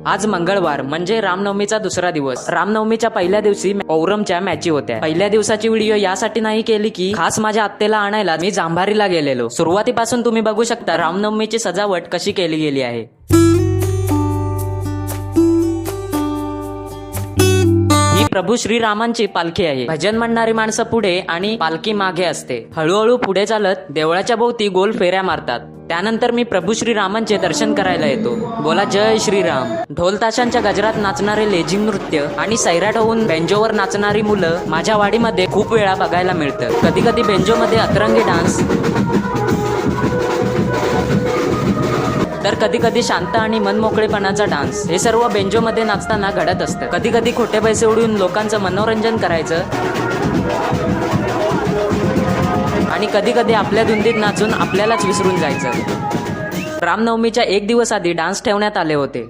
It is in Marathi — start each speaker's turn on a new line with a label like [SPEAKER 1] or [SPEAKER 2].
[SPEAKER 1] आज मंगळवार म्हणजे रामनवमीचा दुसरा दिवस। रामनवमीच्या पहिल्या दिवशी ओरमच्या मॅची होत्या। पहिल्या दिवसाची व्हिडिओ यासाठी नाही केली की खास माझ्या आत्तेला आणायला मी जांभारीला गेलेलो। सुरुवातीपासून तुम्ही बघू शकता रामनवमीची सजावट कशी केली गेली आहे। ही प्रभू श्रीरामांची पालखी आहे। भजन म्हणणारी माणसं पुढे आणि पालखी मागे असते। हळूहळू पुढे चालत देवळाच्या भोवती गोल फेऱ्या मारतात। त्यानंतर मी प्रभू श्रीरामांचे दर्शन करायला येतो। बोला जय श्रीराम। ढोल ताशांच्या गजरात नाचणारे लेझिम नृत्य आणि सैराट होऊन बेंजोवर नाचणारी मुलं माझ्या वाडीमध्ये खूप वेळा बघायला मिळतं। कधी कधी बेंजोमध्ये अतरंगी डान्स तर कधी कधी शांत आणि मनमोकळेपणाचा डान्स, हे सर्व बेंजोमध्ये नाचताना घडत असतं। कधी कधी खोटे पैसे उडवून लोकांचं मनोरंजन करायचं आणि कधी कधी आपल्या धुंदीत नाचून आपल्यालाच विसरून जायचं। रामनवमीच्या एक दिवस आधी डान्स ठेवण्यात आले होते।